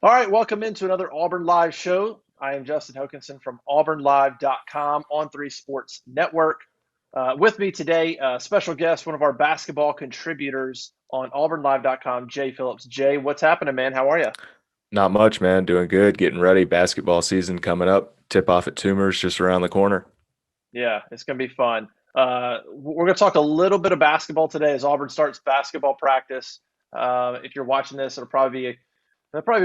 All right, welcome into another Auburn Live show. I am Justin Hokinson from AuburnLive.com on 3 Sports Network. With me today, special guest, one of our basketball contributors on AuburnLive.com, Jay Phillips. Jay, what's happening, man? How are you? Not much, man. Doing good. Getting ready. Basketball season coming up. Tip off at Tumors just around the corner. Yeah, it's going to be fun. We're going to talk a little bit of basketball today as Auburn starts basketball practice. If you're watching this, it'll probably be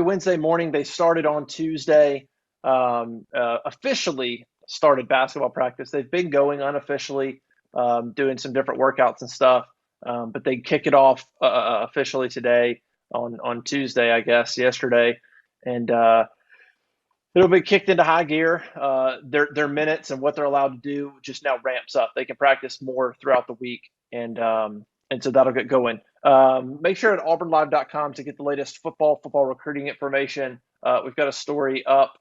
Wednesday morning. They started on Tuesday, officially started basketball practice. They've been going unofficially, doing some different workouts and stuff, but they kick it off officially today on Tuesday, I guess, yesterday. And it'll be kicked into high gear. Their minutes and what they're allowed to do just now ramps up. They can practice more throughout the week, and so that'll get going. Make sure at auburnlive.com to get the latest football recruiting information. We've got a story up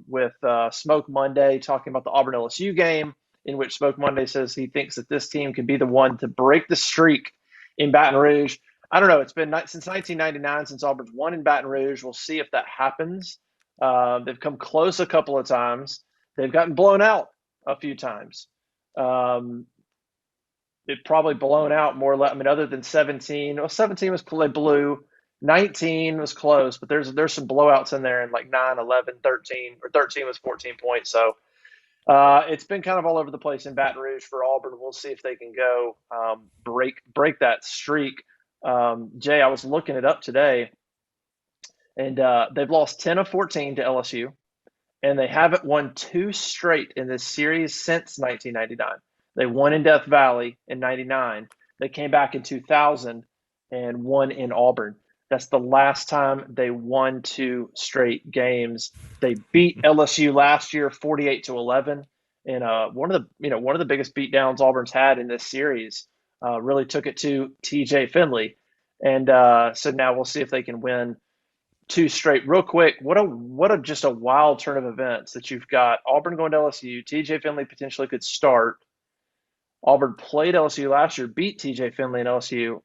with Smoke Monday talking about the Auburn LSU game, in which Smoke Monday says he thinks that this team could be the one to break the streak in Baton Rouge. I don't know. It's been since 1999 since Auburn's won in Baton Rouge. We'll see if that happens. They've come close a couple of times. They've gotten blown out a few times. Um, it probably blown out more. I mean, other than 17. Well, 17 was they blew. 19 was close, but there's some blowouts in there, and like 9, 11, 13, or 13 was 14 points. So it's been kind of all over the place in Baton Rouge for Auburn. We'll see if they can go break that streak. Jay, I was looking it up today, and they've lost 10 of 14 to LSU, and they haven't won two straight in this series since 1999. They won in Death Valley in 99. They came back in 2000 and won in Auburn. That's the last time they won two straight games. They beat LSU last year 48-11, and one of the biggest beatdowns Auburn's had in this series. Really took it to TJ Finley, and so now we'll see if they can win two straight. Real quick, what a just a wild turn of events that you've got Auburn going to LSU. TJ Finley potentially could start. Auburn played LSU last year, beat TJ Finley and LSU.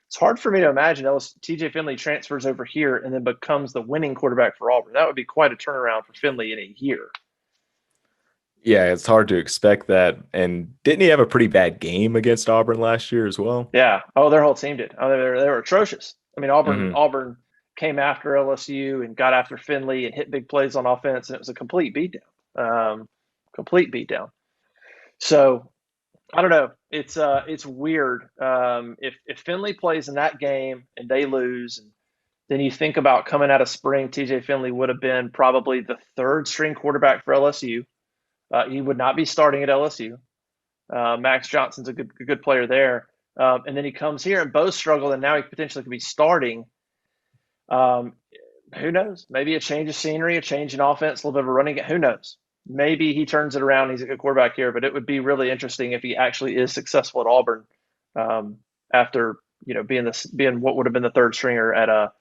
It's hard for me to imagine TJ Finley transfers over here and then becomes the winning quarterback for Auburn. That would be quite a turnaround for Finley in a year. Yeah, it's hard to expect that. And didn't he have a pretty bad game against Auburn last year as well? Yeah. Oh, their whole team did. Oh, they were atrocious. I mean, Auburn hmm Auburn came after LSU and got after Finley and hit big plays on offense, and it was a complete beatdown. Complete beatdown. So I don't know. It's weird. If Finley plays in that game and they lose, and then you think about coming out of spring, TJ Finley would have been probably the third string quarterback for LSU. He would not be starting at LSU. Max Johnson's a good player there. And then he comes here and both struggle, and now he potentially could be starting. Um, who knows? Maybe a change of scenery, a change in offense, a little bit of a running game. Who knows? Maybe he turns it around. He's a good quarterback here, but it would be really interesting if he actually is successful at Auburn after being what would have been the third stringer at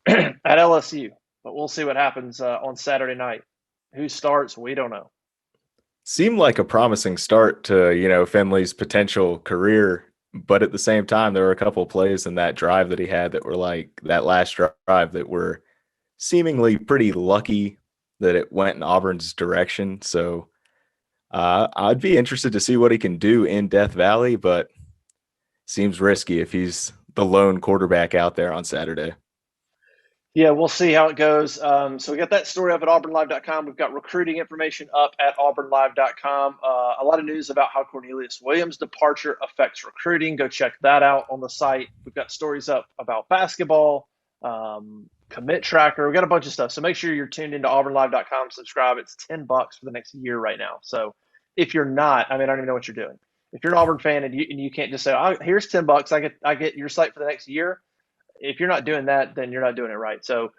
LSU. But we'll see what happens on Saturday night. Who starts? We don't know. Seemed like a promising start to, Finley's potential career. But at the same time, there were a couple of plays in that drive that he had that were like that last drive that were seemingly pretty lucky that it went in Auburn's direction. So I'd be interested to see what he can do in Death Valley, but seems risky if he's the lone quarterback out there on Saturday. Yeah, we'll see how it goes. So we got that story up at auburnlive.com. We've got recruiting information up at auburnlive.com. A lot of news about how Cornelius Williams' departure affects recruiting. Go check that out on the site. We've got stories up about basketball, commit tracker. We've got a bunch of stuff. So make sure you're tuned into auburnlive.com. Subscribe. It's $10 for the next year right now. So if you're not, I mean, I don't even know what you're doing. If you're an Auburn fan and you can't just say, "Oh, here's $10. I get your site for the next year." If you're not doing that, then you're not doing it right. So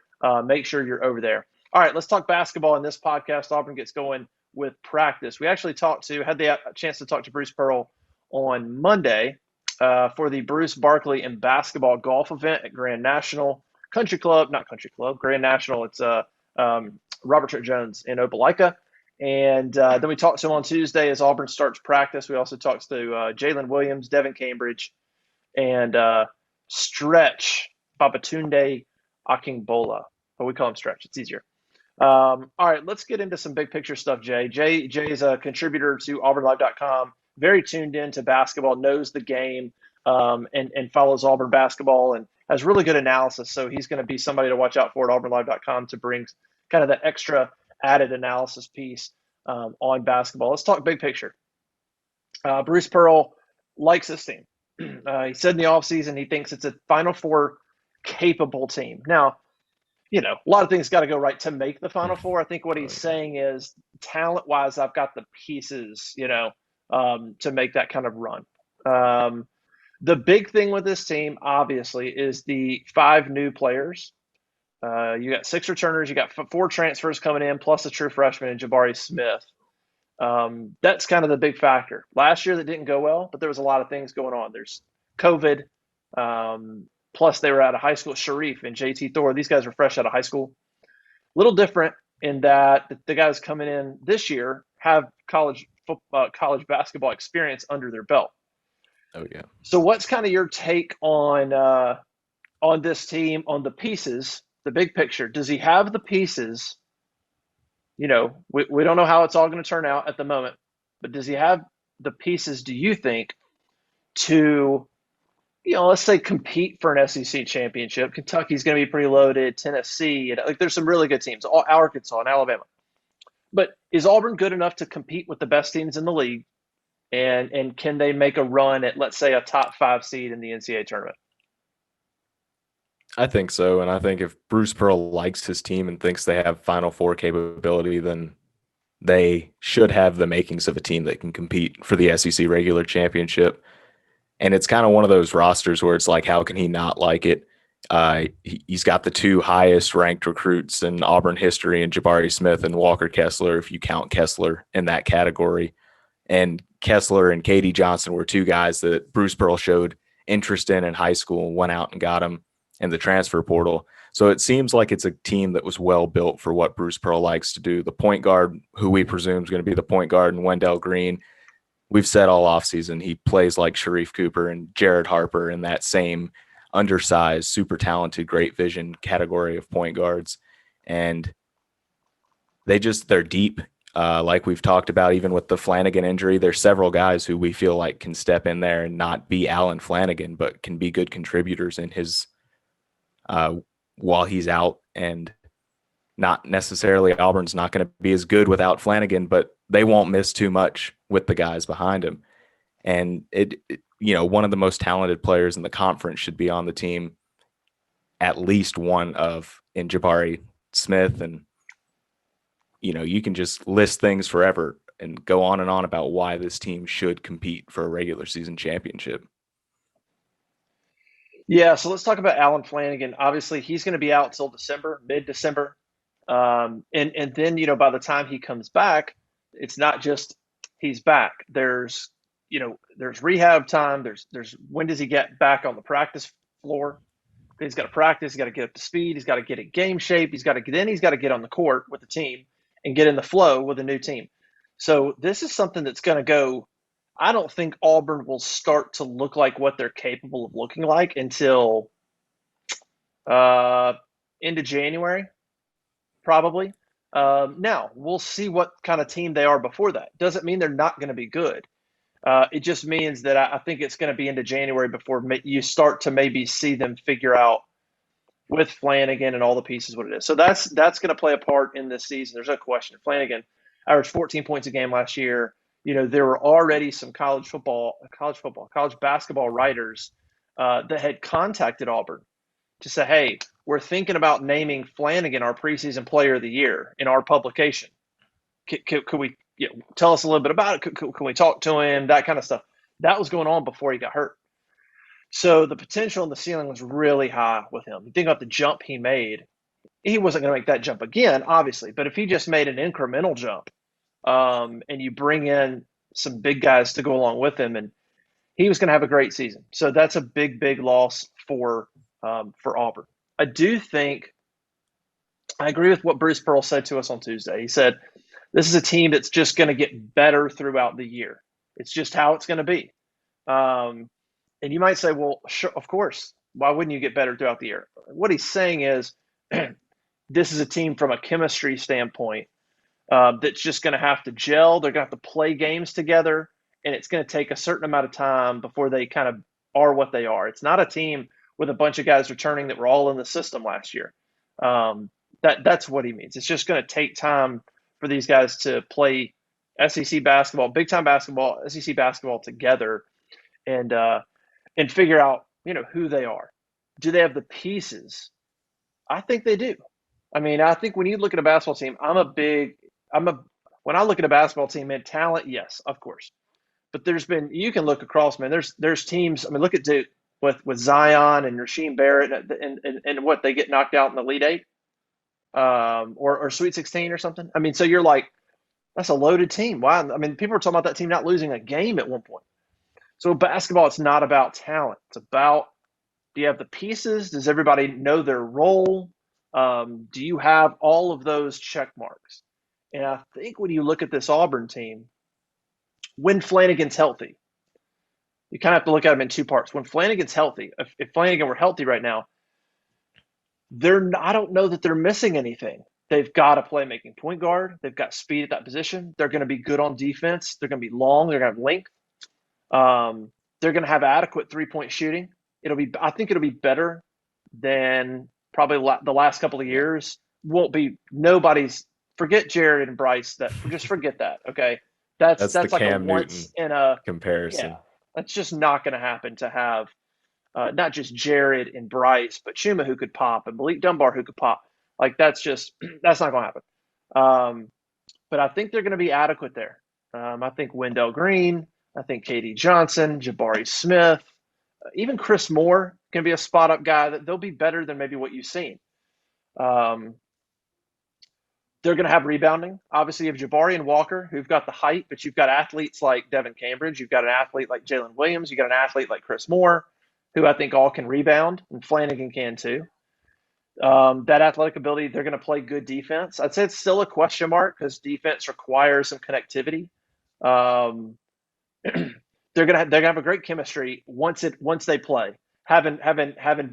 make sure you're over there. All right, let's talk basketball in this podcast. Auburn gets going with practice. We actually had the chance to talk to Bruce Pearl on Monday for the Bruce Barkley and basketball golf event at Grand National Country Club, not Country Club, Grand National. It's Robert Trent Jones in Opelika. And then we talked to him on Tuesday as Auburn starts practice. We also talked to Jalen Williams, Devin Cambridge, and Stretch Babatunde Akingbola. but we call him Stretch. It's easier. All right, let's get into some big picture stuff, Jay. Jay is a contributor to AuburnLive.com, very tuned in to basketball, knows the game, and follows Auburn basketball and has really good analysis. So he's going to be somebody to watch out for at AuburnLive.com to bring kind of that extra added analysis piece on basketball. Let's talk big picture. Bruce Pearl likes this team. He said in the offseason he thinks it's a Final Four capable team. Now, a lot of things got to go right to make the Final Four. I think what he's saying is talent-wise, I've got the pieces, to make that kind of run. The big thing with this team, obviously, is the 5 new players. You got 6 returners, you got 4 transfers coming in, plus a true freshman in Jabari Smith. That's kind of the big factor. Last year that didn't go well, but there was a lot of things going on. There's COVID. Plus, they were out of high school. Sharif and JT Thor, these guys were fresh out of high school. A little different in that the guys coming in this year have college basketball experience under their belt. Oh, yeah. So what's kind of your take on this team, on the pieces, the big picture? Does he have the pieces? We don't know how it's all going to turn out at the moment, but does he have the pieces, do you think, to let's say compete for an SEC championship? Kentucky's going to be pretty loaded. Tennessee, there's some really good teams. Arkansas and Alabama. But is Auburn good enough to compete with the best teams in the league? And can they make a run at, let's say, a top 5 seed in the NCAA tournament? I think so. And I think if Bruce Pearl likes his team and thinks they have Final Four capability, then they should have the makings of a team that can compete for the SEC regular championship. And it's kind of one of those rosters where it's like, how can he not like it? He's got the 2 highest ranked recruits in Auburn history, in Jabari Smith and Walker Kessler, if you count Kessler in that category. And Kessler and Katie Johnson were 2 guys that Bruce Pearl showed interest in high school and went out and got them in the transfer portal. So it seems like it's a team that was well built for what Bruce Pearl likes to do. The point guard, who we presume is going to be the point guard, and Wendell Green, we've said all offseason he plays like Sharif Cooper and Jared Harper in that same undersized, super talented, great vision category of point guards. And they're deep. Like we've talked about, even with the Flanagan injury, there's several guys who we feel like can step in there and not be Alan Flanagan, but can be good contributors in his while he's out. And not necessarily Auburn's not going to be as good without Flanagan, but they won't miss too much with the guys behind him. And one of the most talented players in the conference should be on the team, at least one in Jabari Smith. And you can just list things forever and go on and on about why this team should compete for a regular season championship. Yeah, so let's talk about Alan Flanagan. Obviously, he's going to be out till December, mid-December. And then, by the time he comes back, it's not just he's back. There's rehab time. There's when does he get back on the practice floor? He's got to practice. He's got to get up to speed. He's got to get in game shape. He's got to get on the court with the team and get in the flow with a new team. So this is something that's going to go. I don't think Auburn will start to look like what they're capable of looking like until into January, probably. Now, we'll see what kind of team they are before that. Doesn't mean they're not going to be good. It just means that I think it's going to be into January before you start to maybe see them figure out with Flanagan and all the pieces what it is. So that's going to play a part in this season. There's no question. Flanagan averaged 14 points a game last year. There were already some college basketball writers that had contacted Auburn to say, hey, we're thinking about naming Flanagan our preseason player of the year in our publication. Could we tell us a little bit about it? Can we talk to him? That kind of stuff. That was going on before he got hurt. So the potential and the ceiling was really high with him. You think about the jump he made. He wasn't going to make that jump again, obviously. But if he just made an incremental jump, and you bring in some big guys to go along with him, and he was going to have a great season. So that's a big, big loss for Auburn. I do think I agree with what Bruce Pearl said to us on Tuesday. He said, this is a team that's just going to get better throughout the year. It's just how it's going to be. And you might say, well, sure, of course. Why wouldn't you get better throughout the year? What he's saying is this is a team from a chemistry standpoint that's just going to have to gel. They're going to have to play games together, and it's going to take a certain amount of time before they kind of are what they are. It's not a team with a bunch of guys returning that were all in the system last year. That's what he means. It's just going to take time for these guys to play SEC basketball, big time basketball, SEC basketball together, and figure out who they are. Do they have the pieces? I think they do. I mean, I think when you look at a basketball team, when I look at a basketball team, man, talent, yes, of course. But you can look across, man. There's teams. I mean, look at Duke with Zion and Rasheem Barrett, and what they get knocked out in the Elite Eight, or Sweet 16 or something. I mean, so you're like, that's a loaded team. Wow. I mean, people are talking about that team not losing a game at one point. So basketball, it's not about talent. It's about, do you have the pieces? Does everybody know their role? Do you have all of those check marks? And I think when you look at this Auburn team, when Flanagan's healthy, you kind of have to look at them in two parts. When Flanagan's healthy, if Flanagan were healthy right now, I don't know that they're missing anything. They've got a playmaking point guard. They've got speed at that position. They're going to be good on defense. They're going to be long. They're going to have length. They're going to have adequate three-point shooting. I think it'll be better than probably the last couple of years. Forget Jared and Bryce. Just forget that. Okay, that's the like a Cam once Newton in a comparison. Yeah, that's just not going to happen to have not just Jared and Bryce, but Chuma who could pop and Malik Dunbar who could pop. Like that's not going to happen. But I think they're going to be adequate there. I think Wendell Green, I think KD Johnson, Jabari Smith, even Chris Moore can be a spot up guy. That they'll be better than maybe what you've seen. They're going to have rebounding. Obviously, you have Jabari and Walker, who've got the height, but you've got athletes like Devin Cambridge. You've got an athlete like Jalen Williams. You've got an athlete like Chris Moore, who I think all can rebound, and Flanagan can too. That athletic ability, they're going to play good defense. I'd say it's still a question mark because defense requires some connectivity. They're gonna have a great chemistry once they play. Having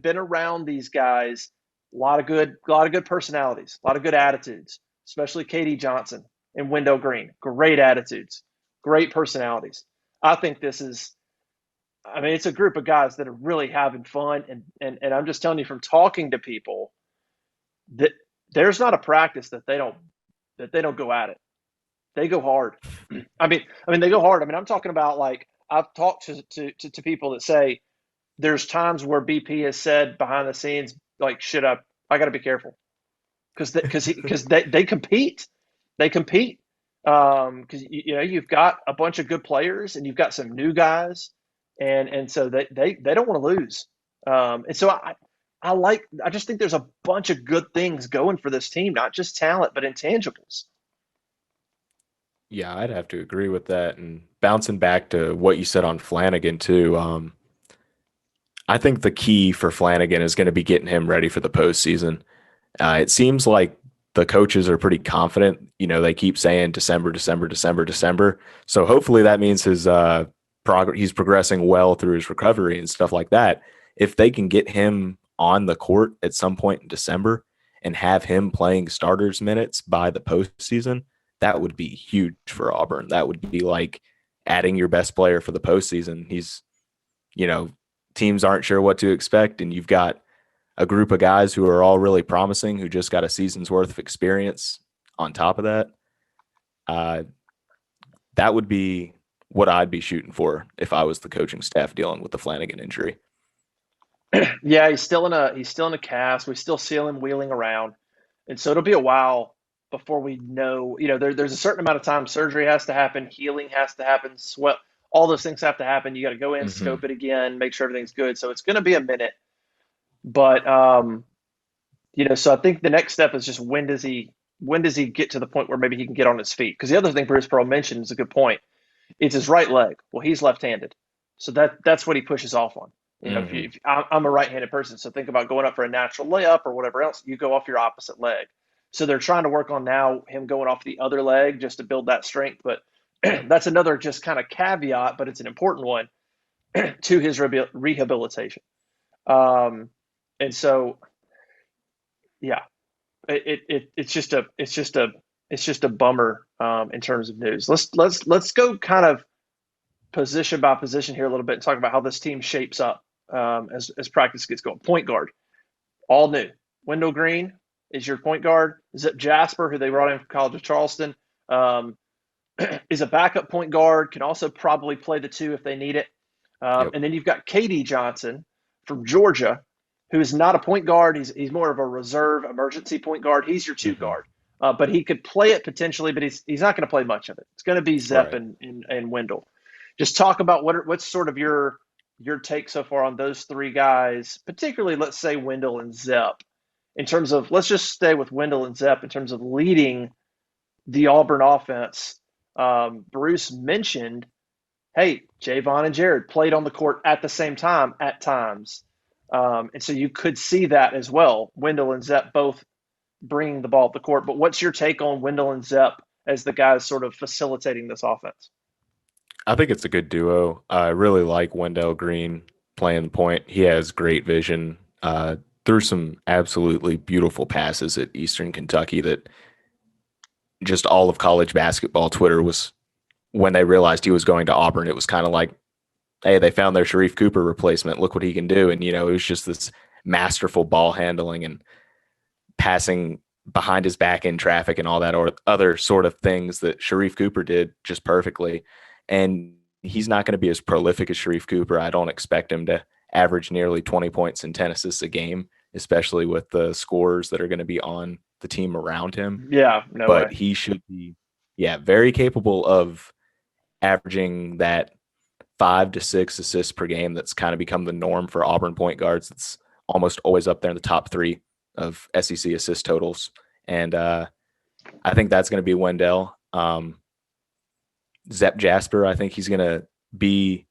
been around these guys, a lot of good personalities, a lot of good attitudes, especially KD Johnson and Wendell Green. Great attitudes, great personalities. I think it's a group of guys that are really having fun, and I'm just telling you from talking to people that there's not a practice that they don't go at it. They go hard. I mean they go hard. I mean, I'm talking about, like, I've talked to people that say there's times where BP has said behind the scenes, like, shit, I got to be careful because they compete. They compete because you've got a bunch of good players and you've got some new guys, and so they don't want to lose. And so I just think there's a bunch of good things going for this team, not just talent but intangibles. Yeah, I'd have to agree with that. And bouncing back to what you said on Flanagan too, I think the key for Flanagan is going to be getting him ready for the postseason. It seems like the coaches are pretty confident. They keep saying December, December, December, December. So hopefully that means he's progressing well through his recovery and stuff like that. If they can get him on the court at some point in December and have him playing starters minutes by the postseason, that would be huge for Auburn. That would be like adding your best player for the postseason. Teams aren't sure what to expect, and you've got a group of guys who are all really promising, who just got a season's worth of experience on top of that. That would be what I'd be shooting for if I was the coaching staff dealing with the Flanagan injury. Yeah, he's still in a cast. We still see him wheeling around, and so it'll be a while before we know. There's a certain amount of time surgery has to happen, healing has to happen, sweat, all those things have to happen. You got to go in, scope it again, make sure everything's good. So it's going to be a minute, but so I think the next step is just when does he get to the point where maybe he can get on his feet? Because the other thing Bruce Pearl mentioned is a good point. It's his right leg. Well, he's left-handed, so that's what he pushes off on. If I'm a right-handed person, so think about going up for a natural layup or whatever else, you go off your opposite leg. So they're trying to work on now him going off the other leg just to build that strength. But that's another just kind of caveat, but it's an important one to his rehabilitation. And so, yeah, it's just a bummer in terms of news. Let's go kind of position by position here a little bit and talk about how this team shapes up as practice gets going. Point guard, all new. Wendell Green is your point guard. Zip Jasper, who they brought in from College of Charleston, um, is a backup point guard. Can also probably play the two if they need it. Yep. And then you've got KD Johnson from Georgia, who is not a point guard. He's more of a reserve emergency point guard. He's your two Mm-hmm. guard. But he could play it potentially, but he's not going to play much of it. It's going to be Zepp Right. and Wendell. Just talk about what's sort of your take so far on those three guys, particularly let's say Wendell and Zepp, in terms of let's just stay with Wendell and Zepp in terms of leading the Auburn offense. Bruce mentioned, hey, Javon and Jared played on the court at the same time at times. And so you could see that as well. Wendell and Zepp both bringing the ball up the court. But what's your take on Wendell and Zepp as the guys sort of facilitating this offense? I think it's a good duo. I really like Wendell Green playing the point. He has great vision. Threw some absolutely beautiful passes at Eastern Kentucky that just all of college basketball Twitter was, when they realized he was going to Auburn, it was kind of like, hey, they found their Sharif Cooper replacement. Look what he can do. And, it was just this masterful ball handling and passing behind his back in traffic and all that or other sort of things that Sharif Cooper did just perfectly. And he's not going to be as prolific as Sharif Cooper. I don't expect him to average nearly 20 points and 10 assists a game, especially with the scorers that are going to be on the team around him. Yeah, no But way. he should be, very capable of averaging that 5 to 6 assists per game. That's kind of become the norm for Auburn point guards. It's almost always up there in the top 3 of SEC assist totals. And I think that's going to be Wendell. Zep Jasper, I think he's going to be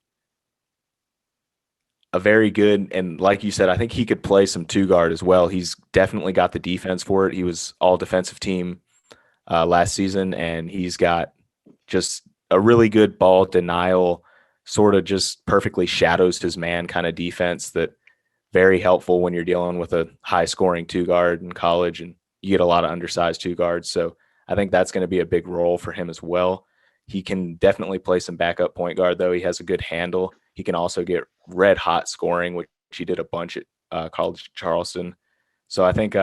a very good, and like you said, I think he could play some two guard as well. He's definitely got the defense for it. He was all defensive team last season, and he's got just a really good ball denial, sort of just perfectly shadows his man kind of defense that very helpful when you're dealing with a high scoring two guard in college and you get a lot of undersized two guards. So I think that's going to be a big role for him as well. He can definitely play some backup point guard, though. He has a good handle. He can also get red hot scoring, which he did a bunch at College of Charleston. So I think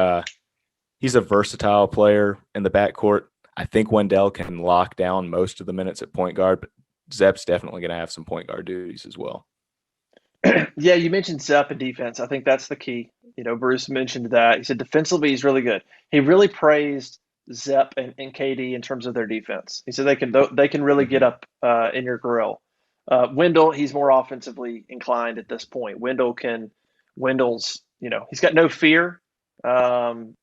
he's a versatile player in the backcourt. I think Wendell can lock down most of the minutes at point guard, but Zepp's definitely going to have some point guard duties as well. Yeah, you mentioned Zepp and defense. I think that's the key. Bruce mentioned that. He said defensively he's really good. He really praised Zepp and KD in terms of their defense. He said they can really get up in your grill. Wendell, he's more offensively inclined at this point. Wendell's he's got no fear, and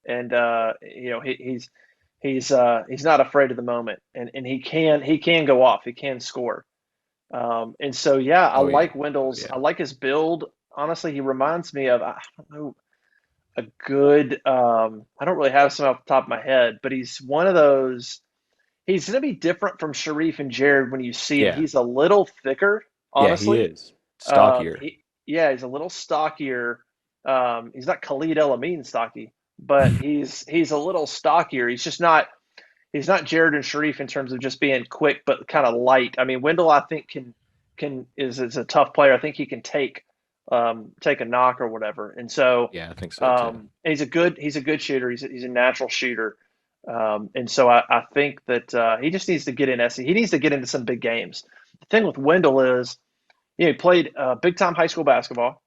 he's not afraid of the moment, and he can go off. He can score. And so, yeah, I Oh, yeah. like Wendell's. Yeah. I like his build. Honestly, he reminds me of, I don't know, a good. I don't really have some off the top of my head, but he's one of those. He's going to be different from Sharif and Jared when you see him. Yeah. He's a little thicker, Yeah, he honestly. is. Stockier. Yeah, he's a little stockier. He's not Khalid El Amin stocky, but he's a little stockier. He's not Jared and Sharif in terms of just being quick, but kind of light. I mean, Wendell, I think is a tough player. I think he can take a knock or whatever. And so, Yeah, I think so too. he's a good shooter. He's a natural shooter. And so I think that he just needs to get in SE. He needs to get into some big games. The thing with Wendell is, he played big time high school basketball.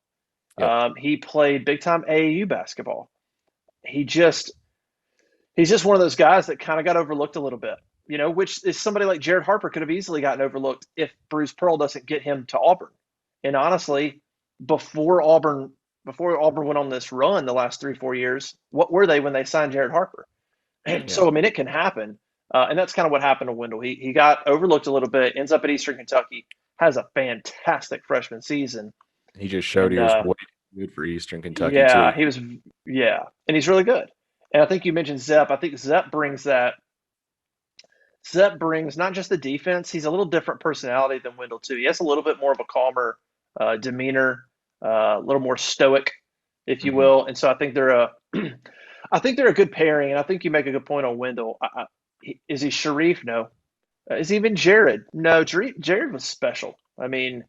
Yep. He played big time AAU basketball. He just he's just one of those guys that kind of got overlooked a little bit, which is somebody like Jared Harper could have easily gotten overlooked if Bruce Pearl doesn't get him to Auburn. And honestly, before Auburn went on this run the last 3-4 years, what were they when they signed Jared Harper? And Yeah. so, I mean, it can happen. And that's kind of what happened to Wendell. He got overlooked a little bit, ends up at Eastern Kentucky, has a fantastic freshman season. He just showed And he was way too good for Eastern Kentucky yeah, too. and he's really good. And I think you mentioned Zepp. I think Zepp brings that. Zepp brings not just the defense. He's a little different personality than Wendell too. He has a little bit more of a calmer demeanor, a little more stoic, if you Mhm. will. And so I think they're I think they're a good pairing, and I think you make a good point on Wendell. Is he Sharif? No. Is he even Jared? No. Jared was special. His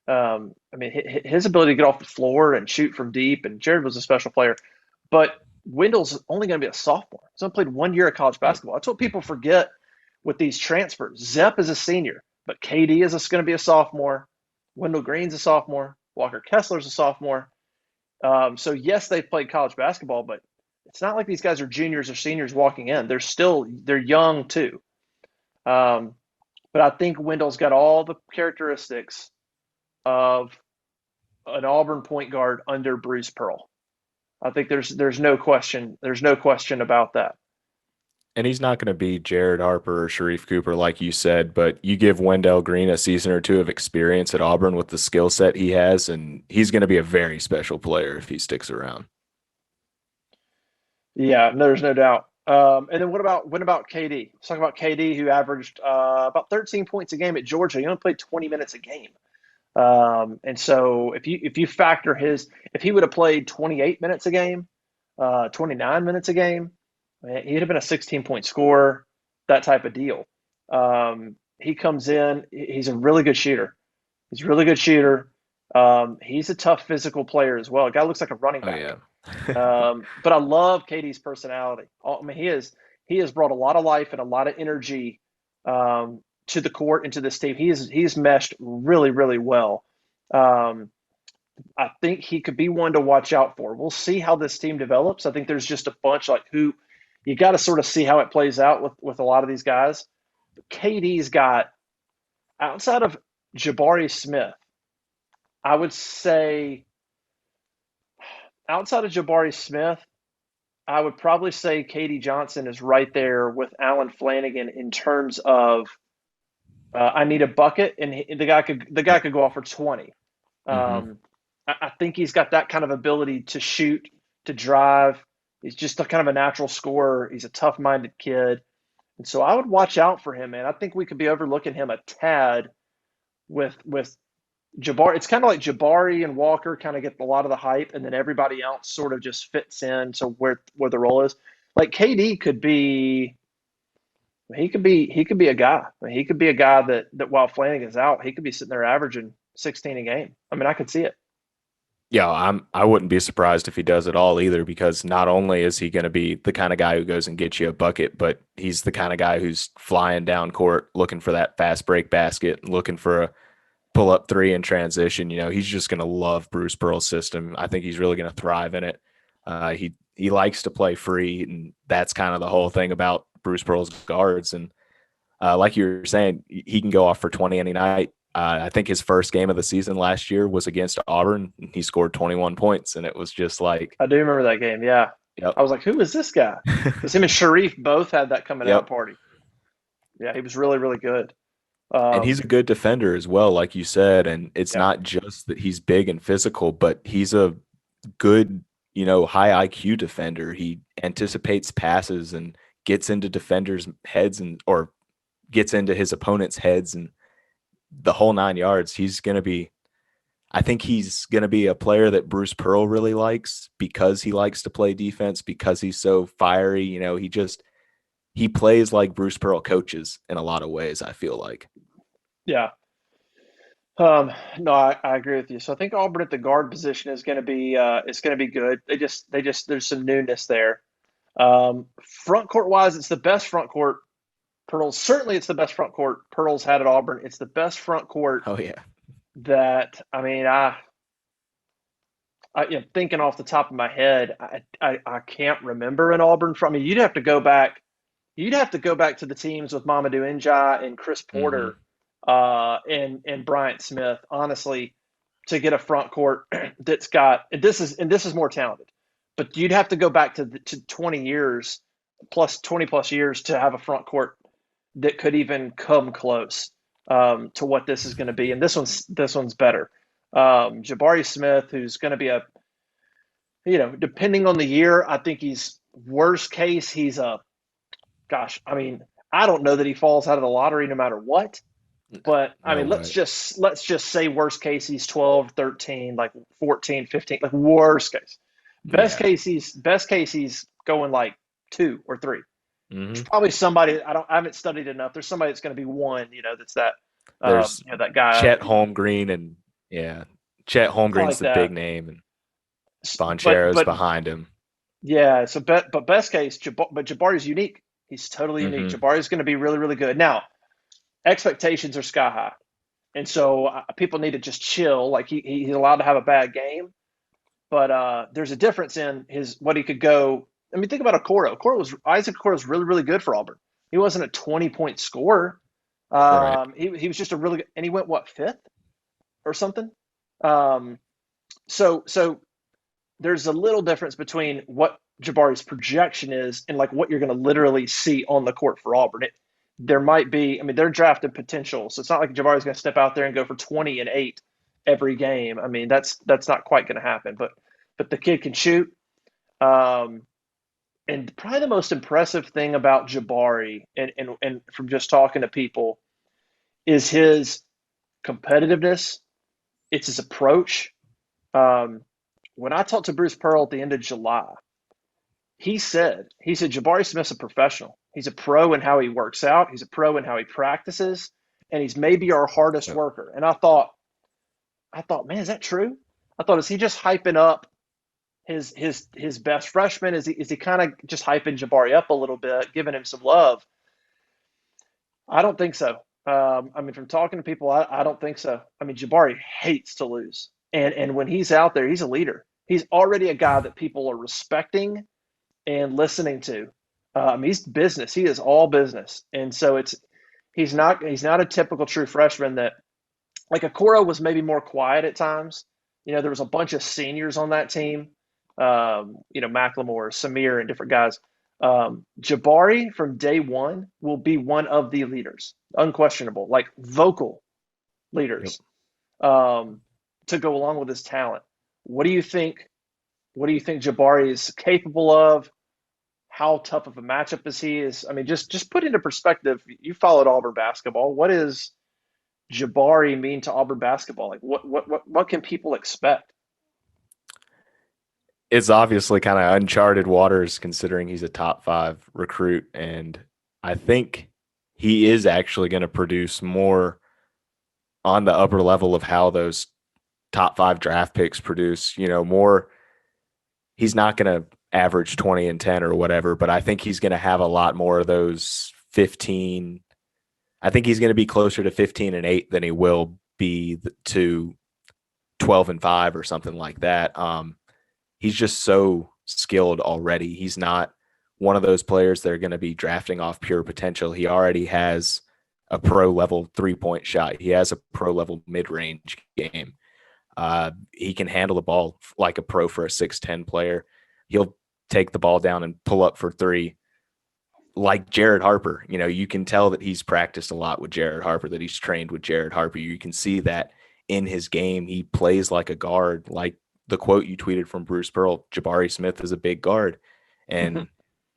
ability to get off the floor and shoot from deep, and Jared was a special player. But Wendell's only going to be a sophomore. He's only played 1 year of college Yep. basketball. That's what people forget with these transfers. Zep is a senior, but KD is going to be a sophomore. Wendell Green's a sophomore. Walker Kessler's a sophomore. So yes, they've played college basketball, but it's not like these guys are juniors or seniors walking in. They're young too. Um, but I think Wendell's got all the characteristics of an Auburn point guard under Bruce Pearl. I think there's no question. There's no question about that. And he's not going to be Jared Harper or Sharif Cooper, like you said, but you give Wendell Green a season or two of experience at Auburn with the skill set he has, and he's going to be a very special player if he sticks around. Yeah, no, there's no doubt. And then what about KD? Let's talk about KD, who averaged about 13 points a game at Georgia. He only played 20 minutes a game. And so if you factor if he would have played 28 minutes a game, 29 minutes a game, he'd have been a 16-point scorer, that type of deal. He comes in, he's a really good shooter. He's a really good shooter. He's a tough physical player as well. A guy looks like a running Oh back. yeah. But I love KD's personality. He has brought a lot of life and a lot of energy to the court and to this team. He's meshed really, really well. I think he could be one to watch out for. We'll see how this team develops. I think there's just a bunch like who you got to sort of see how it plays out with a lot of these guys. But KD's got outside of Jabari Smith, I would say outside of Jabari Smith, I would probably say KD Johnson is right there with Alan Flanagan in terms of I need a bucket, and the guy could go off for 20. Hmm. Um, I think he's got that kind of ability to shoot, to drive. He's just a kind of a natural scorer. He's a tough-minded kid, and so I would watch out for him, man. I think we could be overlooking him a tad with Jabari. It's kind of like Jabari and Walker kind of get a lot of the hype, and then everybody else sort of just fits in to where the role is. Like KD could be. He could be a guy. I mean, he could be a guy that while Flanagan's out, he could be sitting there averaging 16 a game. I mean, I could see it. Yeah, I wouldn't be surprised if he does it all either, because not only is he going to be the kind of guy who goes and gets you a bucket, but he's the kind of guy who's flying down court looking for that fast break basket, looking for a pull up three in transition. He's just going to love Bruce Pearl's system. I think he's really going to thrive in it. He likes to play free, and that's kind of the whole thing about Bruce Pearl's guards. And like you were saying, he can go off for 20 any night. I think his first game of the season last year was against Auburn. And he scored 21 points, and it was just like, I do remember that game. Yeah, yep, I was like, who is this guy? Because him and Sharif both had that coming out yep. party. Yeah, he was really, really good. And he's a good defender as well, like you said. And it's Yeah, not just that he's big and physical, but he's a good, high IQ defender. He anticipates passes and gets into defenders' heads or gets into his opponent's heads and the whole 9 yards. I think he's going to be a player that Bruce Pearl really likes because he likes to play defense, because he's so fiery. He plays like Bruce Pearl coaches in a lot of ways, I feel like. yeah. No, I agree with you. So I think Auburn at the guard position is going to be good. They just there's some newness there. Front court wise, it's the best front court Pearls. Certainly, it's the best front court Pearls had at Auburn. It's the best front court Oh, yeah. that thinking off the top of my head, I can't remember an Auburn from. I mean, you'd have to go back. You'd have to go back to the teams with Mamadou N'Ja and Chris Hmm. Porter, and Bryant Smith, honestly, to get a front court that's got and this is more talented. But you'd have to go back to 20 years plus 20 plus years to have a front court that could even come close to what this is going to be. And this one's better. Jabari Smith, who's going to be depending on the year, I think he's worst case. He's gosh, I mean, I don't know that he falls out of the lottery no matter what. But I No mean, let's way. just say worst case he's 12, 13, like 14, 15, like worst case. Yeah. Best case he's going like 2 or 3. There's Hmm. probably somebody I haven't studied enough. There's somebody that's going to be one, that's that There's that guy, Chet Holmgreen and yeah, Chet something Holmgreen's like the big that. name and But Bonchero's but behind him. yeah, but best case, but Jabari's unique. He's totally unique. Hmm. Jabari's going to be really really good. Now expectations are sky high, and so people need to just chill. Like he's allowed to have a bad game, but there's a difference in his what he could go. I mean, think about Okoro. Isaac Okoro was really really good for Auburn. He wasn't a 20-point scorer. Right. He was just a really good, and he went what, fifth or something. Um, so there's a little difference between what Jabari's projection is and like what you're going to literally see on the court for Auburn. There might be, I mean, they're drafted potential, so it's not like Jabari's going to step out there and go for 20 and 8 every game. I mean, that's not quite going to happen. But the kid can shoot. Um, and probably the most impressive thing about Jabari, and from just talking to people, is his competitiveness. It's his approach. Um, when I talked to Bruce Pearl at the end of July, he said Jabari Smith's a professional. He's a pro in how he works out. He's a pro in how he practices, and he's maybe our hardest Yep. worker. And I thought, man, is that true? I thought, is he just hyping up his best freshman? Is he kind of just hyping Jabari up a little bit, giving him some love? I don't think so. I mean, from talking to people, I don't think so. I mean, Jabari hates to lose, and when he's out there, he's a leader. He's already a guy that people are respecting and listening to. He's business. He is all business, and so he's not a typical true freshman that like Okoro was maybe more quiet at times. There was a bunch of seniors on that team. Macklemore, Samir, and different guys. Jabari from day one will be one of the leaders, unquestionable, like vocal Yep. leaders, um, to go along with his talent. What do you think? What do you think Jabari is capable of? How tough of a matchup is he? I mean, just put into perspective. You followed Auburn basketball. What does Jabari mean to Auburn basketball? Like, what can people expect? It's obviously kind of uncharted waters considering he's a top 5 recruit. And I think he is actually going to produce more on the upper level of how those top 5 draft picks produce, more. He's not going to average 20 and 10 or whatever, but I think he's going to have a lot more of those 15. I think he's going to be closer to 15 and 8 than he will be to 12 and 5 or something like that. He's just so skilled already. He's not one of those players that are going to be drafting off pure potential. He already has a pro level 3-point shot. He has a pro level mid range game. He can handle the ball like a pro for a 6'10" player. He'll take the ball down and pull up for 3 like Jared Harper. You can tell that he's practiced a lot with Jared Harper, that he's trained with Jared Harper. You can see that in his game. He plays like a guard, like the quote you tweeted from Bruce Pearl, Jabari Smith is a big guard. And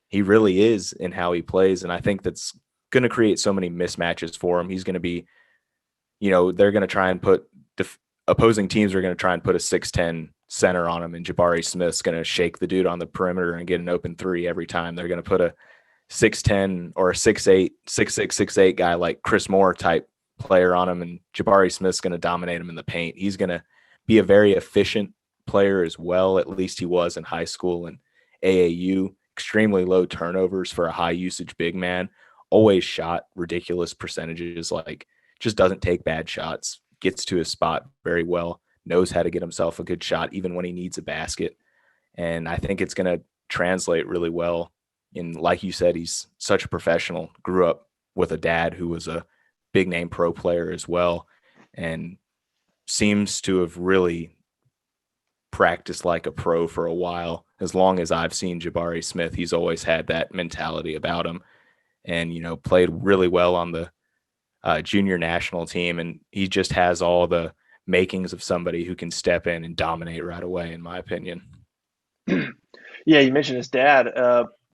he really is in how he plays. And I think that's going to create so many mismatches for him. He's going to be, they're going to try and opposing teams are going to try and put a 6'10" center on him. And Jabari Smith's going to shake the dude on the perimeter and get an open 3 every time. They're going to put a 6'10" or a 6'8", 6'6", 6'8" guy like Chris Moore type player on him. And Jabari Smith's going to dominate him in the paint. He's going to be a very efficient player as well. At least he was in high school and AAU. Extremely low turnovers for a high usage big man. Always shot ridiculous percentages, like just doesn't take bad shots, gets to his spot very well, knows how to get himself a good shot even when he needs a basket. And I think it's going to translate really well. And like you said, he's such a professional, grew up with a dad who was a big name pro player as well, and seems to have really practiced like a pro for a while. As long as I've seen Jabari Smith, he's always had that mentality about him, and played really well on the junior national team. And he just has all the makings of somebody who can step in and dominate right away, in my opinion. Yeah, you mentioned his dad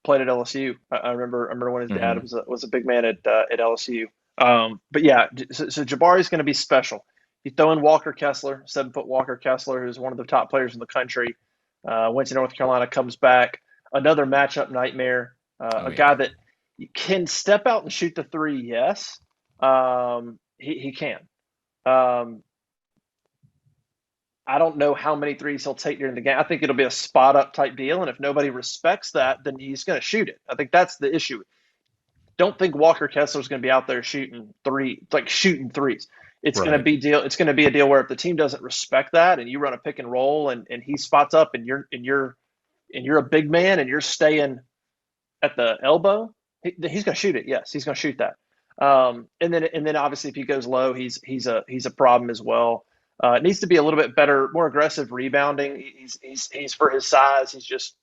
played at LSU. I remember when his dad Mm-hmm. was a big man at LSU. But yeah, so Jabari's going to be special. You throw in Walker Kessler, 7-foot Walker Kessler, who's one of the top players in the country. Went to North Carolina, comes back, another matchup nightmare. Oh A yeah. guy that can step out and shoot the three, yes, he can. Um, I don't know how many threes he'll take during the game. I think it'll be a spot up type deal, and if nobody respects that, then he's going to shoot it. I think that's the issue. Don't think Walker Kessler's going to be out there shooting threes. It's going to Right. be deal. It's going to be a deal where if the team doesn't respect that, and you run a pick and roll, and he spots up, and you're a big man, and you're staying at the elbow, he's going to shoot it. Yes, he's going to shoot that. And then obviously if he goes low, he's a problem as well. It needs to be a little bit better, more aggressive rebounding. He's for his size. He's just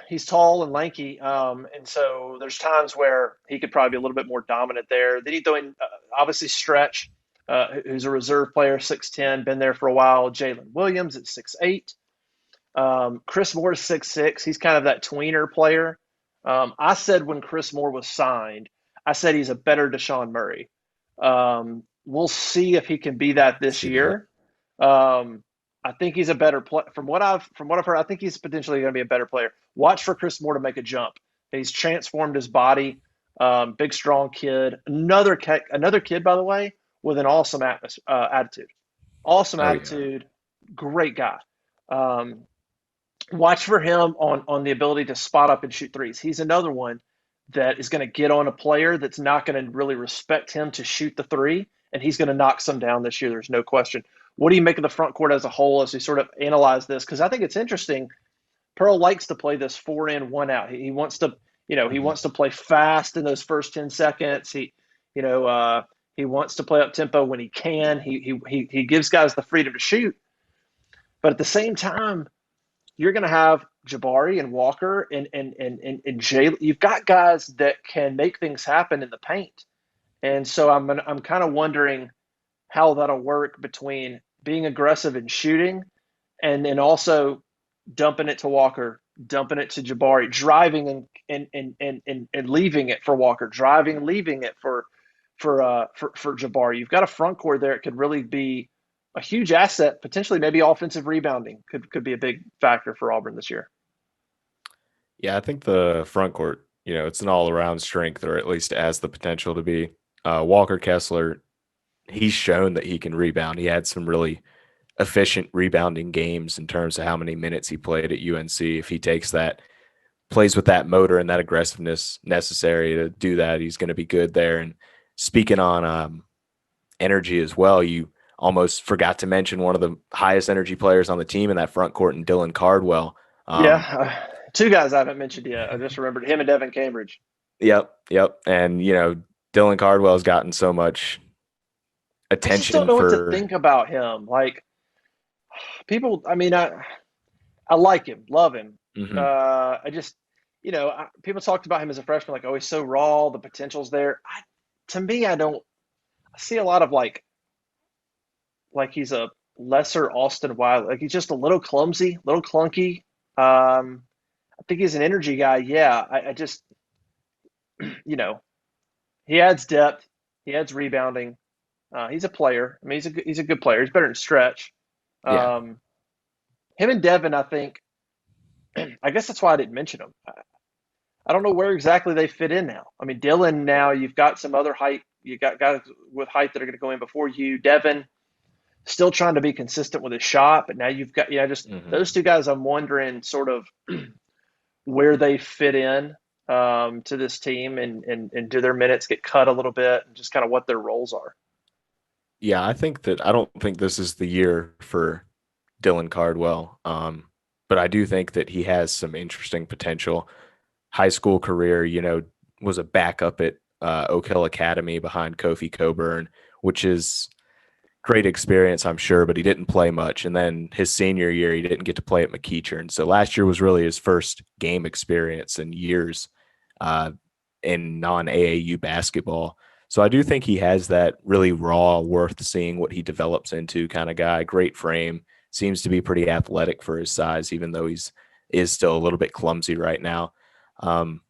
he's tall and lanky, and so there's times where he could probably be a little bit more dominant there. Then he throw in obviously Stretch, who's a reserve player, 6'10", been there for a while. Jalen Williams at 6'8". Chris Moore is 6'6". He's kind of that tweener player. I said when Chris Moore was signed, I said he's a better Deshaun Murray. We'll see if he can be that this See that. year. I think he's a better player. From what I've heard, I think he's potentially going to be a better player. Watch for Chris Moore to make a jump. He's transformed his body. Big, strong kid. Another kid, by the way, with an awesome attitude. Awesome Oh yeah. attitude. Great guy. Um, Watch for him on the ability to spot up and shoot threes. He's another one that is going to get on a player that's not going to really respect him to shoot the three, and he's going to knock some down this year. There's no question. What do you make of the front court as a whole as we sort of analyze this? Because I think it's interesting. Pearl likes to play this 4 in, 1 out. He wants to, he Mhm. wants to play fast in those first 10 seconds. You know, he wants to play up tempo when he can. He gives guys the freedom to shoot, but at the same time, you're going to have Jabari and Walker and Jay. You've got guys that can make things happen in the paint, and so I'm kind of wondering how that'll work between being aggressive and shooting, and then also dumping it to Walker, dumping it to Jabari, driving and leaving it for Walker, driving, leaving it for Jabari. You've got a front court there. It could really be a huge asset. Potentially, maybe offensive rebounding could be a big factor for Auburn this year. Yeah, I think the front court, it's an all around strength, or at least has the potential to be. Walker Kessler, he's shown that he can rebound. He had some really efficient rebounding games in terms of how many minutes he played at UNC. If he takes that, plays with that motor and that aggressiveness necessary to do that, he's going to be good there. And speaking on energy as well, you almost forgot to mention one of the highest energy players on the team in that front court, and Dylan Cardwell. Yeah, Um, two guys I haven't mentioned yet. I just remembered him and Devin Cambridge. yep, yep. And, Dylan Cardwell's gotten so much I just don't attention know what to for. think about him. Like people, I mean, I like him, love him. Mhm. I just, people talked about him as a freshman, like, oh, he's so raw, the potential's there. To me, I don't. I see a lot of like he's a lesser Austin Wiley. Like he's just a little clumsy, a little clunky. I think he's an energy guy. Yeah, I just, you know, he adds depth, he adds rebounding. He's a player. I mean, he's a good player. He's better than Stretch. Yeah. Um, Him and Devin, I think. I guess that's why I didn't mention him. I don't know where exactly they fit in now. I mean, Dylan, now you've got some other height. You got guys with height that are going to go in before you. Devin, still trying to be consistent with his shot, but now you've got, just Mhm. those two guys. I'm wondering sort of where they fit in to this team, and do their minutes get cut a little bit, and just kind of what their roles are. Yeah, I don't think this is the year for Dylan Cardwell. But I do think that he has some interesting potential. High school career, was a backup at Oak Hill Academy behind Kofi Coburn, which is great experience, I'm sure, but he didn't play much. And then his senior year, he didn't get to play at McEachern. So last year was really his first game experience in years uh, in non AAU basketball. So I do think he has that really raw, worth seeing what he develops into kind of guy. Great frame, seems to be pretty athletic for his size, even though is still a little bit clumsy right now. Um,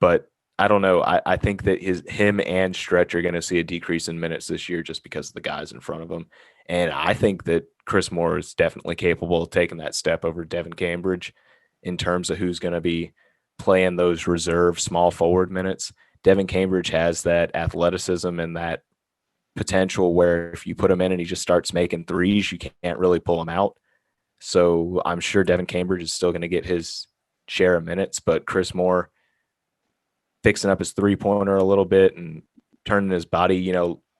but I don't know. I think that him and Stretch are going to see a decrease in minutes this year just because of the guys in front of him. And I think that Chris Moore is definitely capable of taking that step over Devin Cambridge in terms of who's going to be playing those reserve small forward minutes. Devin Cambridge has that athleticism and that potential where if you put him in and he just starts making threes, you can't really pull him out. So I'm sure Devin Cambridge is still going to get his share of minutes, but Chris Moore fixing up his 3-pointer a little bit and turning his body.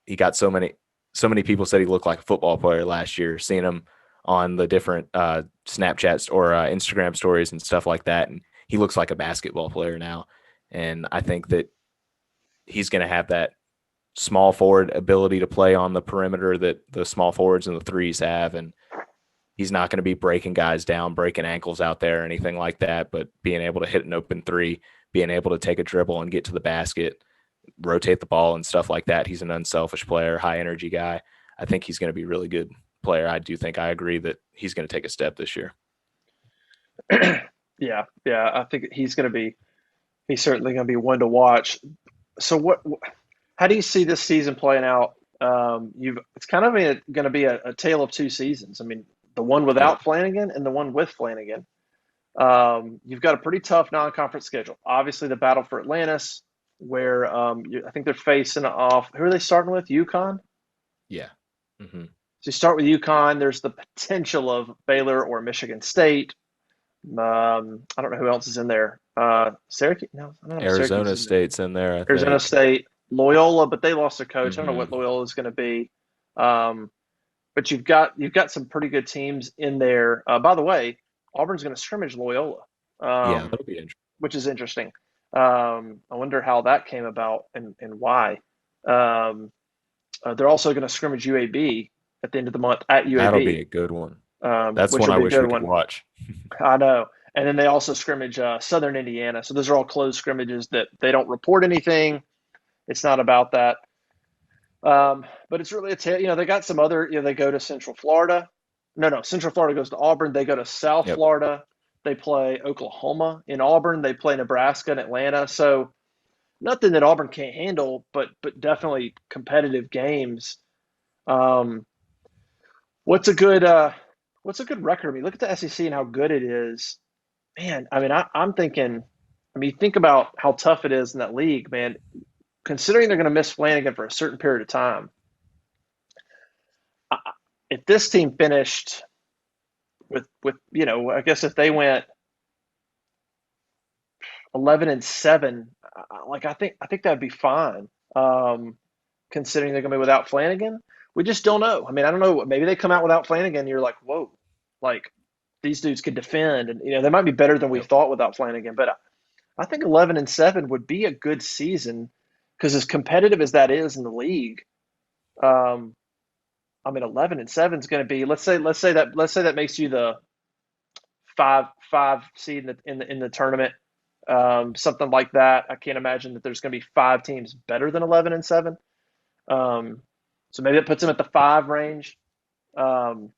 He got so many people said he looked like a football player last year, seeing him on the different Snapchats or Instagram stories and stuff like that. And he looks like a basketball player now. And I think that he's going to have that small forward ability to play on the perimeter that the small forwards and the threes have. And he's not going to be breaking guys down, breaking ankles out there or anything like that, but being able to hit an open three, being able to take a dribble and get to the basket, rotate the ball and stuff like that. He's an unselfish player, high energy guy. I think he's going to be a really good player. I agree that he's going to take a step this year. Yeah, I think he's certainly going to be one to watch. So how do you see this season playing out? It's kind of going to be a tale of two seasons. I mean, the one Yeah. without Flanagan and the one with Flanagan. You've got a pretty tough non-conference schedule. Obviously, the battle for Atlantis, where I think they're facing off. Who are they starting with? UConn. Yeah. Mm-hmm. So you start with UConn. There's the potential of Baylor or Michigan State. I don't know who else is in there. Syracuse? No, I don't know. Syracuse Arizona is in there. State's in there, I Arizona think. State, Loyola, but they lost their coach. I don't know Mm-hmm. what Loyola is going to be. Um, but you've got some pretty good teams in there. By the way, Auburn's going to scrimmage Loyola, Yeah, um, that'll be interesting. which is interesting. I wonder how that came about and why. Um, they're also going to scrimmage UAB at the end of the month at That'll be UAB, a good one. That's which one will I be a wish good we could one. watch. I know. And then they also scrimmage Southern Indiana. So those are all closed scrimmages that they don't report anything. It's not about that. But it's really they got some other. They go to Central Florida. No, Central Florida goes to Auburn. They go to South Yep. Florida. They play Oklahoma in Auburn. They play Nebraska and Atlanta. So nothing that Auburn can't handle, but definitely competitive games. Um, what's a good record? I mean, look at the SEC and how good it is. Man, I mean, I'm thinking. I mean, think about how tough it is in that league, man. Considering they're going to miss Flanagan for a certain period of time, if this team finished with I guess if they went 11-7, like I think that'd be fine. Considering they're going to be without Flanagan, we just don't know. I mean, I don't know. Maybe they come out without Flanagan, and you're like, whoa, like these dudes could defend, and they might be better than we Yep. thought without Flanagan. But I think 11-7 would be a good season because as competitive as that is in the league, um, I mean, 11-7 is going to be. Let's say that makes you the five seed in the tournament, something like that. I can't imagine that there's going to be five teams better than 11-7. Um, so maybe it puts them at the five range. Um,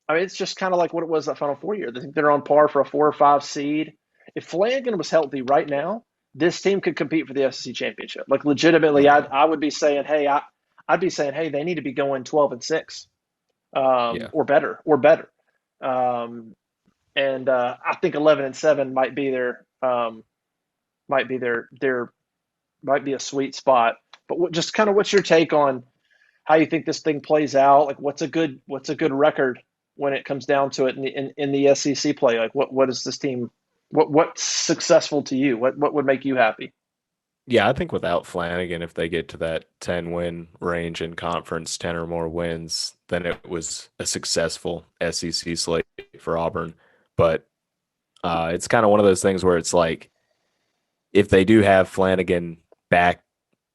I mean, it's just kind of like what it was that Final Four year. They think they're on par for a 4 or 5 seed. If Flanagan was healthy right now, this team could compete for the SEC championship. Like legitimately, Oh I yeah. I would be saying, hey, I'd be saying, hey, they need to be going 12-6, Yeah. or better. Um, and I think 11-7 might be a sweet spot. But just kind of what's your take on how you think this thing plays out? Like, what's a good record when it comes down to it in the SEC play? Like, what is this team? What's successful to you? What would make you happy? Yeah, I think without Flanagan, if they get to that 10-win range in conference, 10 or more wins, then it was a successful SEC slate for Auburn. But it's kind of one of those things where it's like if they do have Flanagan back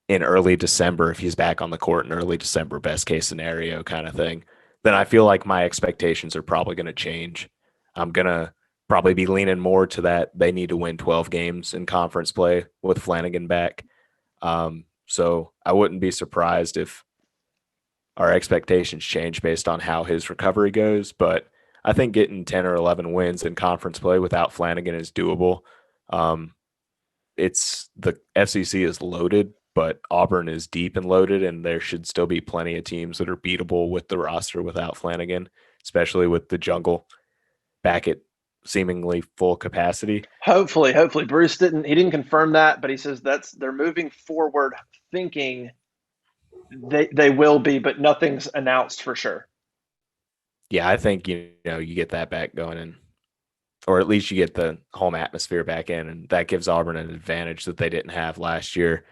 in early December, if he's back on the court in early December, best case scenario kind of thing, then I feel like my expectations are probably going to change. I'm going to probably be leaning more to that they need to win 12 games in conference play with Flanagan back. So I wouldn't be surprised if our expectations change based on how his recovery goes. But I think getting 10 or 11 wins in conference play without Flanagan is doable. Um, it's the SEC is loaded, but Auburn is deep and loaded, and there should still be plenty of teams that are beatable with the roster without Flanagan, especially with the jungle back at seemingly full capacity. Hopefully, Bruce didn't confirm that, but he says they're moving forward, thinking they will be, but nothing's announced for sure. Yeah, I think you get that back going in, or at least you get the home atmosphere back in, and that gives Auburn an advantage that they didn't have last year.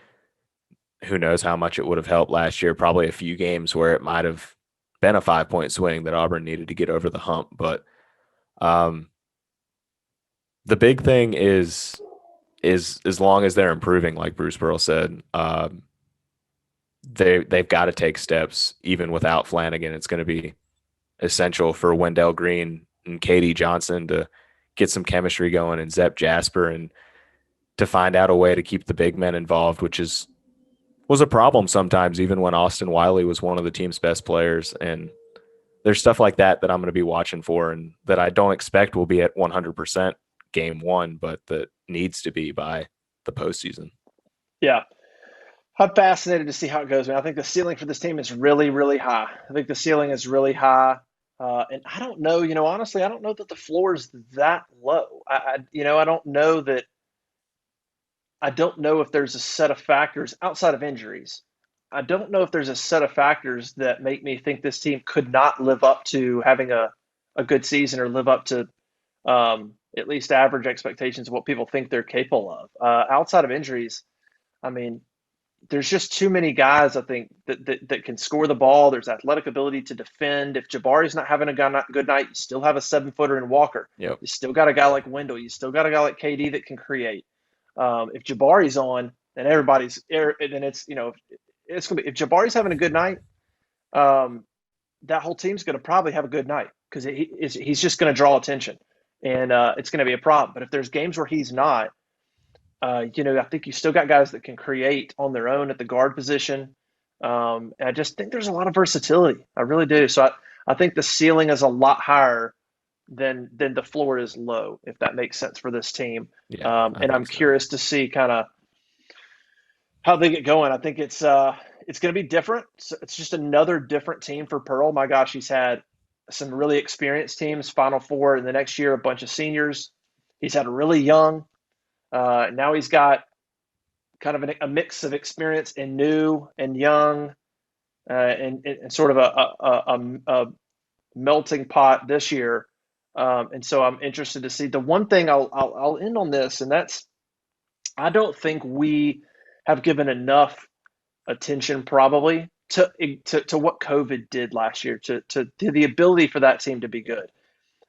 Who knows how much it would have helped last year? Probably a few games where it might have been a 5 point swing that Auburn needed to get over the hump. But um, the big thing is as long as they're improving, like Bruce Pearl said, they've got to take steps even without Flanagan. It's going to be essential for Wendell Green and Katie Johnson to get some chemistry going, and Zep Jasper, and to find out a way to keep the big men involved, which was a problem sometimes, even when Austin Wiley was one of the team's best players. And there's stuff like that that I'm going to be watching for, and that I don't expect will be at 100% game one, but that needs to be by the postseason. Yeah. I'm fascinated to see how it goes, man. I think the ceiling for this team is really, really high. I think the ceiling is really high. And I don't know, honestly, I don't know that the floor is that low. I don't know that. I don't know if there's a set of factors outside of injuries. I don't know if there's a set of factors that make me think this team could not live up to having a good season, or live up to at least average expectations of what people think they're capable of. Outside of injuries, I mean, there's just too many guys, I think, that can score the ball. There's athletic ability to defend. If Jabari's not having a good night, you still have a 7-footer in Walker. Yep. You still got a guy like Wendell. You still got a guy like KD that can create. If Jabari's on, then it's gonna be, if Jabari's having a good night, that whole team's going to probably have a good night, because he's just going to draw attention, and it's going to be a problem. But if there's games where he's not, I think you still got guys that can create on their own at the guard position. And I just think there's a lot of versatility. I really do. So I think the ceiling is a lot higher than the floor is low, if that makes sense for this team. Yeah, And I'm curious to see kind of how they get going. I think it's going to be different. It's just another different team for Pearl. My gosh, he's had some really experienced teams, Final Four, and the next year a bunch of seniors. He's had a really young. Now he's got kind of a mix of experience and new and young, and sort of a melting pot this year. And so I'm interested to see. The one thing I'll end on this, and that's, I don't think we have given enough attention probably to what COVID did last year, to the ability for that team to be good.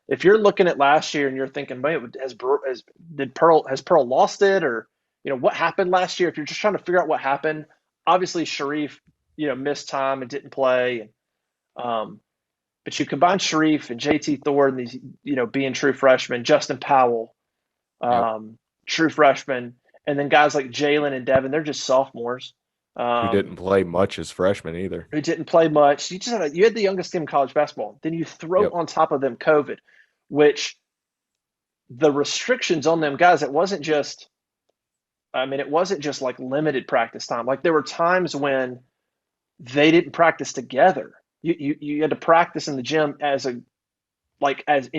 If you're looking at last year and you're thinking, man, has Pearl lost it, or what happened last year? If you're just trying to figure out what happened, obviously Sharif missed time and didn't play, but you combine Sharif and JT Thor and these being true freshmen, Justin Powell, yep. True freshmen, and then guys like Jalen and Devin, they're just sophomores. Who didn't play much as freshmen either. Who didn't play much. You had the youngest team in college basketball. Then you throw on top of them COVID, which the restrictions on them guys, it wasn't just like limited practice time. Like there were times when they didn't practice together. You had to practice in the gym as in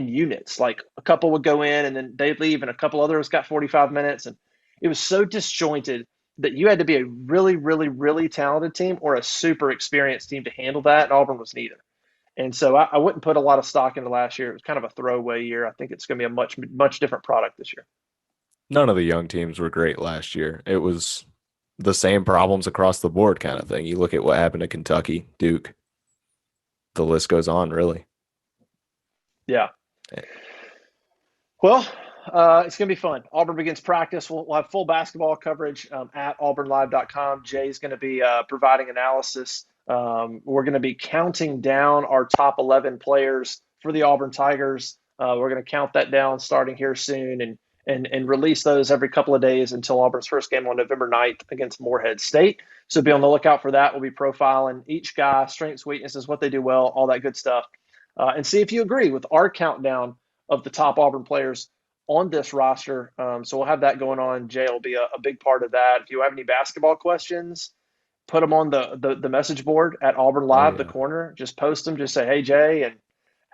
units. Like a couple would go in and then they'd leave, and a couple others got 45 minutes, and it was so disjointed that you had to be a really, really, really talented team or a super experienced team to handle that, and Auburn was neither. And so I wouldn't put a lot of stock into last year. It was kind of a throwaway year. I think it's going to be a much, much different product this year. None of the young teams were great last year. It was the same problems across the board kind of thing. You look at what happened to Kentucky, Duke. The list goes on, really. Yeah. Well, it's going to be fun. Auburn begins practice. We'll have full basketball coverage at auburnlive.com. Jay's going to be providing analysis. We're going to be counting down our top 11 players for the Auburn Tigers. We're going to count that down starting here soon, and release those every couple of days until Auburn's first game on November 9th against Morehead State. So be on the lookout for that. We'll be profiling each guy, strengths, weaknesses, what they do well, all that good stuff, and see if you agree with our countdown of the top Auburn players on this roster. So we'll have that going on. Jay will be a big part of that. If you have any basketball questions, put them on the message board at Auburn Oh Live, the yeah. corner. Just post them. Just say, hey, Jay, and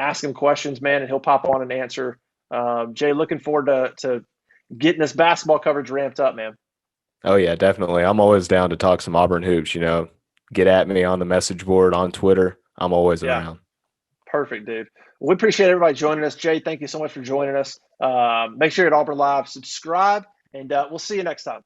ask him questions, man, and he'll pop on and answer. Jay, looking forward to getting this basketball coverage ramped up, man. Oh yeah, definitely. I'm always down to talk some Auburn hoops, you know. Get at me on the message board on Twitter. I'm always Yeah, around. perfect, dude. We appreciate everybody joining us. Jay, thank you so much for joining us. Make sure you're at Auburn Live, subscribe, and we'll see you next time.